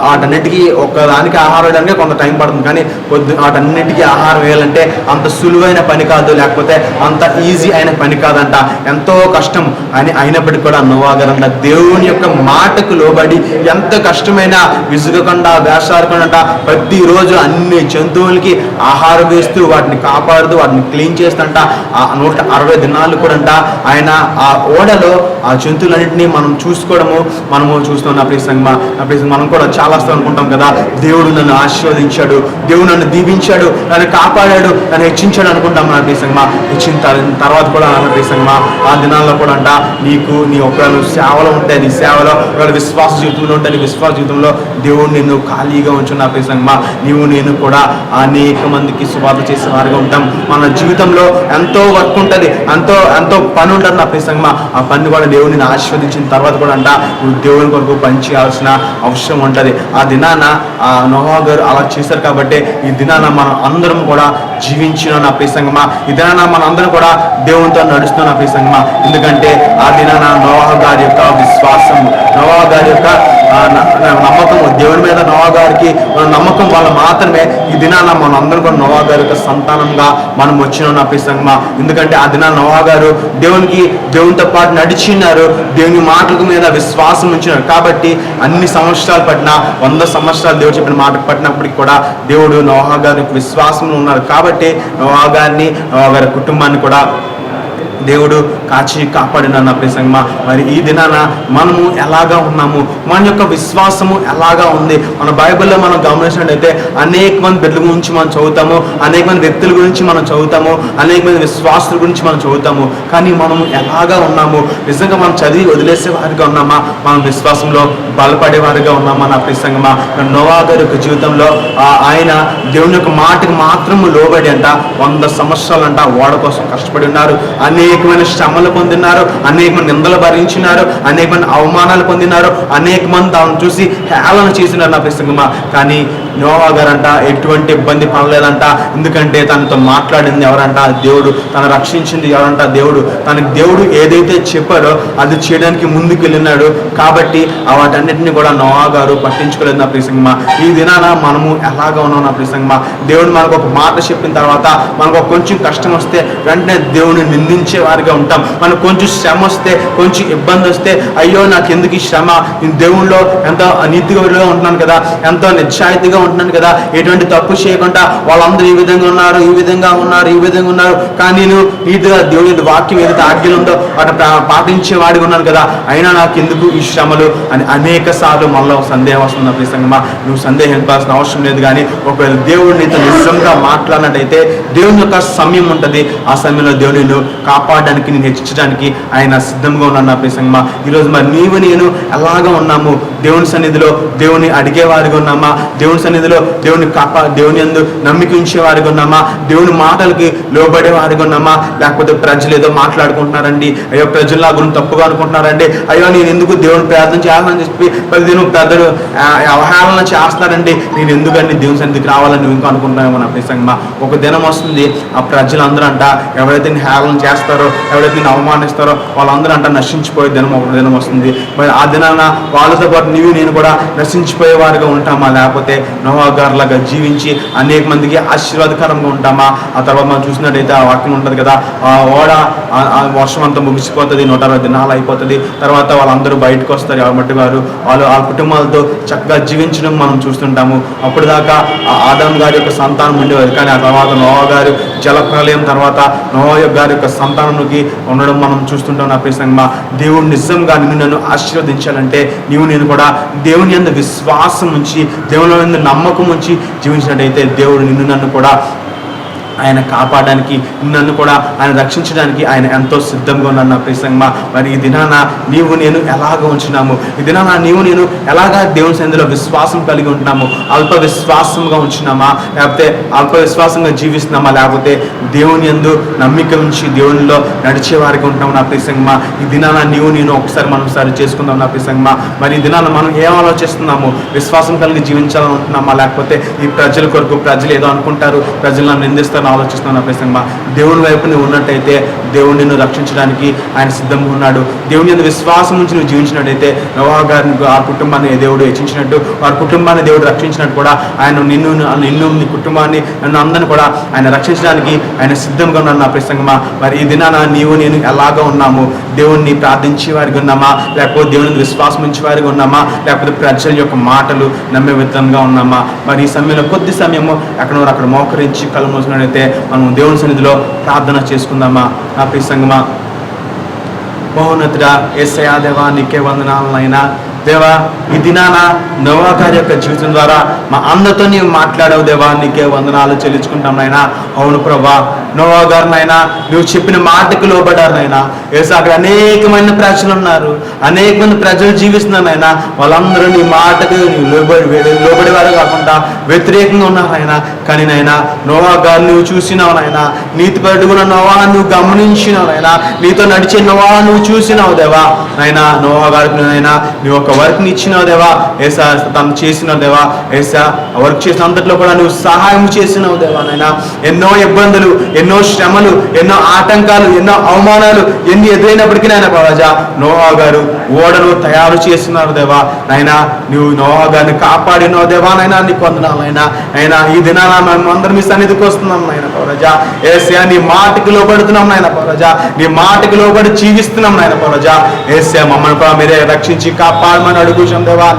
వాటన్నిటికీ ఒకదానికి ఆహారం వేయడానికి కొంత టైం పడుతుంది, కానీ వాటన్నిటికీ ఆహారం వేయాలంటే అంత సులువైన పని కాదు, లేకపోతే అంత ఈజీ అయిన పని కాదంట, ఎంతో కష్టం అయినప్పటికీ కూడా నోవా గారు అంట దేవుని యొక్క మాటకు లోబడి ఎంత కష్టమైన విసుగకుండా వేసారకుండా ప్రతిరోజు అన్ని జంతువులకి ఆహారం వేస్తూ వాటిని కాపాడుతూ వాటిని క్లీన్ చేస్తుంట 160 దినాలు కూడా అంట ఆయన ఆ ఓడలో ఆ జంతువులన్నింటినీ మనం మనము చూస్తున్నాం. మనం కూడా చాలా అనుకుంటాం కదా, దేవుడు నన్ను ఆశీర్వదించాడు, దేవుడు నన్ను దీవించాడు, నన్ను కాపాడాడు, నన్ను హెచ్చించాడు అనుకుంటాం. నా ప్రియసంగమా హెచ్చిన తర్వాత కూడా నా ప్రియసంగమా ఆ దినాల్లో కూడా అంట నీ ఒకవేళ సేవలో ఉంటే నీ సేవలో ఒకవేళ విశ్వాస జీవితంలో ఉంటే నీ విశ్వాస జీవితంలో దేవుడు నిన్ను ఖాళీగా ఉంచు. నా ప్రియసంగమా నేను కూడా అనేక మందికి సువార్త చేసే వారిగా ఉంటాం. మన జీవితంలో ఎంతో వర్క్ ఉంటుంది, ఎంతో పని ఉంటుంది. నా ప్రియసంగమా ఆ పని కూడా దేవుడిని ఆశీర్వదించిన తర్వాత కూడా అంట నువ్వు దేవుని కొరకు పని చేయాల్సిన అవసరం ఉంటుంది. ఆ దినాన ఆ నోవా గారు అలా చేశారు కాబట్టి ఈ దినాన మనం అందరం కూడా జీవించిన నా ప్రియసంగమా ఈ దినాన మన అందరం కూడా దేవునితో నడుస్తున్న నా ప్రియసంగమా. ఎందుకంటే ఆ దినాన నోవా గారి యొక్క విశ్వాసం, నోవా గారి యొక్క నమ్మకం, దేవుని మీద నోవా గారికి మన నమ్మకం వల్ల మాత్రమే ఈ దినాన మనం అందరం కూడా నోవా గారి యొక్క సంతానంగా మనం వచ్చినాం నా ప్రియసంగమా. ఎందుకంటే ఆ దినాన నోవా గారు దేవునితో పాటు నడిచినారు, దేవుని మాటల మీద విశ్వాసం ఉంచినారు. కాబట్టి అన్ని సంవత్సరాలు పట్టినా 100 సంవత్సరాలు దేవుడు చెప్పిన మాట పట్టినప్పటికి కూడా దేవుడు నోవా గారి విశ్వాసంలో ఉన్నారు. కాబట్టి నోవా గారిని నోవా గారి కుటుంబాన్ని కూడా దేవుడు కాపాడిన నా ప్రియసంగమా. మరి ఈ దినాన మనము ఎలాగా ఉన్నాము, మన యొక్క విశ్వాసము ఎలాగా ఉంది? మన బైబిల్లో మనం గమనించినట్టయితే అనేక మంది బిడ్డల గురించి మనం చదువుతాము, అనేక మంది వ్యక్తుల గురించి మనం చదువుతాము, అనేక మంది విశ్వాసుల గురించి మనం చదువుతాము. కానీ మనము ఎలాగా ఉన్నాము? నిజంగా మనం చదివి వదిలేసే వారిగా ఉన్నామా? మనం విశ్వాసంలో బలపడే వారిగా ఉన్నామా? నా ప్రియసంగమా నోవా గారి యొక్క జీవితంలో ఆయన దేవుని యొక్క మాటకు మాత్రము లోబడి అంట 100 సంవత్సరాలు అంట ఓడ కోసం కష్టపడి ఉన్నారు. అనేకమైన శ్రమలు పొందినారు, అనేక మంది నిందలు భరించినారు, అనేక మంది అవమానాలు పొందినారు, అనేక మంది తాను చూసి హేళన చేసినారు. నా ప్రియసంగమా కానీ నోవా గారంట ఎటువంటి ఇబ్బంది పడలేదంట. ఎందుకంటే తనతో మాట్లాడింది ఎవరంట? దేవుడు. తను రక్షించింది ఎవరంట? దేవుడు ఏదైతే చెప్పారో అది చేయడానికి ముందుకు వెళ్ళినాడు. కాబట్టి వాటన్నిటిని కూడా నోవా గారు పట్టించుకోలేదు. నా ప్రియసంగమా ఈ దినాన మనము ఎలాగా ఉన్నాం? నా ప్రియసంగమా దేవుడు మనకు ఒక మాట చెప్పిన తర్వాత మనకు కొంచెం కష్టం వస్తే వెంటనే దేవుడిని నిందించే వారిగా ఉంటాం. మనకు కొంచెం శ్రమ వస్తే, కొంచెం ఇబ్బంది వస్తే అయ్యో నాకు ఎందుకు ఈ శ్రమ, నేను దేవుళ్ళలో ఎంతో నీతిగా ఉంటున్నాను కదా, ఎంతో నిశ్చాయితీగా ఉంటున్నాను కదా, ఎటువంటి తప్పు చేయకుండా వాళ్ళందరూ ఈ విధంగా ఉన్నారు, ఈ విధంగా ఉన్నారు, కానీ నేను నీతిగా దేవుని వాక్యం ఏదైతే ఆజ్ఞలు ఉందో వాటి పాటించేవాడిగా ఉన్నాను కదా, అయినా నాకు ఎందుకు ఈ శ్రమలు అని అనేక సార్లు మనలో సందేహం వస్తుంది. ప్రసంగమా, నువ్వు సందేహించాల్సిన అవసరం లేదు. కానీ ఒకవేళ దేవుడు నీతో నిజంగా మాట్లాడినట్టయితే దేవుని యొక్క సమయం ఉంటుంది. ఆ సమయంలో దేవుని నువ్వు కాపాడడానికి, నేను హెచ్చరించడానికి ఆయన సిద్ధంగా ఉన్నాను. నా ప్రసంగమా, ఈరోజు మరి నీవు నేను ఎలాగా ఉన్నాము? దేవుని సన్నిధిలో దేవుని అడిగేవారిగా ఉన్నామా? దేవుని సన్నిధిలో దేవుని యందు నమ్మిక ఉంచేవారిగా ఉన్నామా? దేవుని మాటలకి లోబడే వారిగా ఉన్నామా? లేకపోతే ప్రజలు ఏదో మాట్లాడుకుంటున్నారండి, అయ్యో ప్రజలు నా గురించి తప్పుగా అనుకుంటున్నారండి, అయ్యో నేను ఎందుకు దేవుని ప్రార్థన చేయాలని చెప్పి ప్రతిదినం పెద్దలు అవహేళన చేస్తారండి, నేను ఎందుకండి దేవుని సన్నిధికి రావాలని నువ్వు ఇంకా అనుకుంటున్నామో? నా ప్రసంగమా, ఒక దినం వస్తుంది, ఆ ప్రజలందరూ అంట ఎవరైతే నేను హేళన చేస్తారో, ఎవరైతే నేను అవమానిస్తారో వాళ్ళందరూ అంట నశించిపోయే దినం ఒక దినం వస్తుంది. మరి ఆ దినాన వాళ్ళతో పాటు నీవు నేను కూడా నశించిపోయేవారుగా ఉంటామా? లేకపోతే నోవా గారిలాగా జీవించి అనేక మందికి ఆశీర్వాదకరంగా ఉంటామా? ఆ తర్వాత మనం చూసినట్టయితే ఆ వాక్యం ఉంటుంది కదా, ఆ ఓడ వర్షం అంతా ముగిసిపోతుంది, 160 దినాలు అయిపోతుంది. తర్వాత వాళ్ళందరూ బయటకు వస్తారు, ఎవరి వారు వాళ్ళు ఆ కుటుంబాలతో చక్కగా జీవించడం మనం చూస్తుంటాము. అప్పుడు దాకా ఆదాం గారి యొక్క సంతానం ఉండేవారు, కానీ ఆ తర్వాత నోవా గారు జలప్రలయం తర్వాత నోవా గారి యొక్క సంతానానికి ఉండడం మనం చూస్తుంటాం. నా ప్రసంగమా, దేవుడు నిజంగా నిన్ను నన్ను ఆశీర్వదించాలంటే నీవు నేను కూడా దేవుని యందు విశ్వాసం ఉంచి, దేవుని యందు నమ్మకం ఉంచి జీవించినట్టయితే దేవుడు నిన్ను నన్ను కూడా ఆయన కాపాడడానికి, నన్ను కూడా ఆయన రక్షించడానికి ఆయన ఎంతో సిద్ధంగా ఉన్నాను. నా ప్రసంగమా, మరి ఈ దినాన నీవు నేను ఎలాగ ఉంచున్నాము? ఈ దినాన నీవు నేను ఎలాగా దేవుని సన్నిధిలో విశ్వాసం కలిగి ఉంటున్నాము? అల్ప విశ్వాసంగా ఉంచున్నామా? లేకపోతే అల్ప విశ్వాసంగా జీవిస్తున్నామా? లేకపోతే దేవుని యందు నమ్మిక ఉంచి దేవునిలో నడిచేవారికి ఉంటున్నాము? నా ప్రసంగమా, ఈ దినాన నీవు నేను ఒకసారి మనం సరి చేసుకుందాం. నా ప్రసంగమా, మరి ఈ దినాన మనం ఏం ఆలోచిస్తున్నాము? విశ్వాసం కలిగి జీవించాలని ఉంటున్నామా? లేకపోతే ఈ ప్రజల కొరకు ప్రజలు ఏదో అనుకుంటారు, ప్రజలు నన్ను నిందిస్తారు ఆలోచిస్తున్నాను? నా ప్రసంగమా, దేవుని వైపు నువ్వు ఉన్నట్టయితే దేవుడు నిన్ను రక్షించడానికి ఆయన సిద్ధంగా ఉన్నాడు. దేవుని యందు విశ్వాసం నుంచి నువ్వు జీవించినట్టయితే నోవా గారిని ఆ కుటుంబాన్ని దేవుడు హెచ్చించినట్టు, వారి కుటుంబాన్ని దేవుడు రక్షించినట్టు కూడా ఆయన నిన్ను నీ కుటుంబాన్ని నన్ను అందరిని కూడా ఆయన రక్షించడానికి ఆయన సిద్ధంగా ఉన్నాడు. నా ప్రసంగమా, మరి ఈ దినాన నీవు నేను ఎలాగా ఉన్నాము? దేవుణ్ణి ప్రార్థించే వారికి ఉన్నామా? లేకపోతే దేవుని విశ్వాసం ఉంచే వారికి ఉన్నామా? లేకపోతే ప్రజల యొక్క మాటలు నమ్మే విధంగా ఉన్నామా? మరి ఈ సమయంలో కొద్ది సమయము అక్కడ మోకరించి కళ్ళు మూసినట్టయితే మనం దేవుని సన్నిధిలో ప్రార్థన చేసుకుందామా? నా ప్రసంగమా, మహోన్నతుడా యేసయ్యా దేవా, నీకే వందనాలనైనా. దేవా, ఈ దినాన నోవా గారి యొక్క జీవితం ద్వారా మా అందరితో నీవు మాట్లాడావు దేవా, నీకే వందనాలు చెల్లించుకుంటాం నాయనా. అవును ప్రభా, నోవా గారినైనా నువ్వు చెప్పిన మాటకు లోబడ్డారు నాయనా. ఏసా, అక్కడ అనేకమైన ప్రజలు ఉన్నారు, అనేక మంది ప్రజలు జీవిస్తున్నారు నాయనా. వాళ్ళందరూ నీ మాటకు లోబడేవారు కాకుండా వ్యతిరేకంగా ఉన్నారు నాయనా. కానీ నాయనా, నోవా గారిని నువ్వు చూసినావు నాయనా, నీతిపరుడు కూడా నోవా నువ్వు గమనించినావు నాయనా, నీతో నడిచే నోవా నువ్వు చూసినావు దేవా. నాయనా, నోవా గారికి నాయనా నువ్వు ఒక వర్క్ని ఇచ్చినావు దేవా. ఏసా, తను చేసినావు దేవా. ఏసా, వర్క్ చేసిన అంతట్లో కూడా నువ్వు సహాయం చేసినావు దేవా. నాయనా, ఎన్నో ఇబ్బందులు, ఎన్నో శ్రమలు, ఎన్నో ఆటంకాలు, ఎన్నో అవమానాలు ఎన్ని ఎదురైనప్పటికీ నాయన రాజా, నోవా గారు ఓడను తయారు చేస్తున్నారు దేవా. నాయనా, నువ్వు నోవా గారిని కాపాడినావు దేవా. నాయనా, నీకు వందనాలు నాయనా. అయినా ఈ దినాన మేము అందరం మీ సన్నిధికి వస్తున్నాం నాయన రాజా. ఏసా, నీ మాటకి లోబడుతున్నాం నాయన రాజా, నీ మాటకి లోబడి జీవిస్తున్నాం నాయన రాజా. ఏసా, మమ్మల్ని కూడా మీరే రక్షించి కాపాడమని అడుగుతాం దేవా.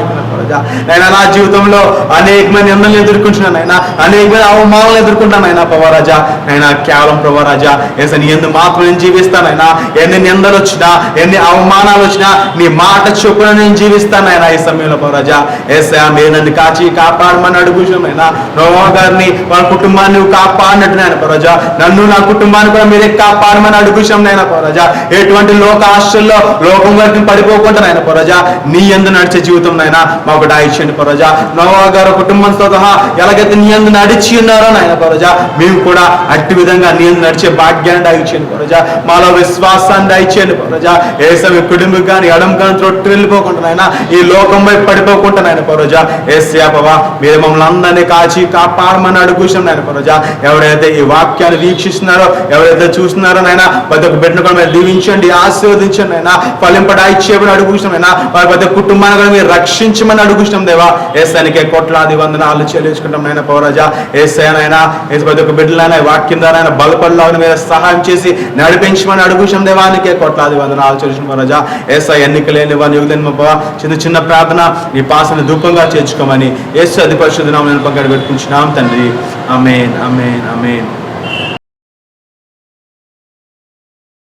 నైనా, నా జీవితంలో అనేకమైన నిందలను ఎదుర్కొంటున్నాను అయినా, అనేకమైన అవమానాలను ఎదుర్కొంటాను అయినా ప్రభారాజా. అయినా కేవలం ప్రభారాజా ఏసా, నీ ఎందు మాత్రం నేను జీవిస్తానైనా. ఎన్ని నిందలు వచ్చినా, ఎన్ని అవమానాలు వచ్చినా నీ మాట చొప్పున నేను జీవిస్తానైనా. ఈ సమయంలో ప్రభారాజా ఏసా, మీరు నన్ను కాచి కాపాడమని అడుగుతామైనా. నోవా గారిని వాళ్ళ కుటుంబాన్ని నువ్వు కాపాడినట్టు నాయన ప్రభారాజా, నన్ను నా కుటుంబాన్ని కూడా మీరే కాపాడమని అడుగుతాం నాయన ప్రభారాజా. ఎటువంటి లోక ఆశల్లో లోకం వరకు పడిపోకుండా నాయన ప్రభారాజా, నీ యందు నడిచే జీవితం నాయన మాకు దాయిచ్చండి ప్రభారాజా. నోవా గారు కుటుంబంతో సహా ఎలాగైతే నీ యందు నడిచి ఉన్నారో నాయన ప్రభారాజా, మేము కూడా అట్టి విధంగా నీ యందు నడిచే భాగ్యాన్ని దాయిచ్చండి ప్రభారాజా. మాలో విశ్వాసాన్ని దాయిచ్చండి ప్రభారాజా. ఏసవి కుటుంబం కానీ ఎడం కానీ త్రొట్టు వెళ్ళిపోకుండా నాయన, ఈ లోకం వైపు పడిపోకుండా నాయన ప్రభారాజా. ఏసయ్యా ప్రభా, మీరు మమ్మల్ని అందరినీ కాచి కాపాడమని అడుగుతాం నాయన ప్రభారాజా. ఎవరైతే ఈ వాక్యాన్ని వీక్షిస్తున్నారో, ఎవరైతే చూస్తున్నారో నాయన, ప్రతి ఒక్క బిడ్డను కూడా మీరు దీవించండి, ఆశీర్వదించండి నాయన. ఫలింపడాయిచ్చేమని అడుగుతాం నాయన. వారి ప్రతి కుటుంబాన్ని కూడా మీరు రక్షించమని అడుగుష్టం దేవా. ఏసానికే కోట్లాది వందనాలు చెల్లించుకుంటాం నాయన పౌరజా. ఏసైనా ప్రతి ఒక్క బిడ్డలైనా వాక్యం ద్వారా బలపడలాగా మీరు సహాయం చేసి నడిపించమని అడుగుష్టం దేవానికే కోట్లాది వందనాలు చెల్లించుకున్న పౌరజా. ఏసై ఎన్నిక లేని వారిని యుగలేని చిన్న చిన్న ప్రార్థన నీ పాసని ధూపంగా చేర్చుకోమని యేసు అతి పరిశుద్ధ నామమున పెట్టుకుంటున్నాం తండ్రి. ఆమేన్, ఆమేన్, ఆమేన్.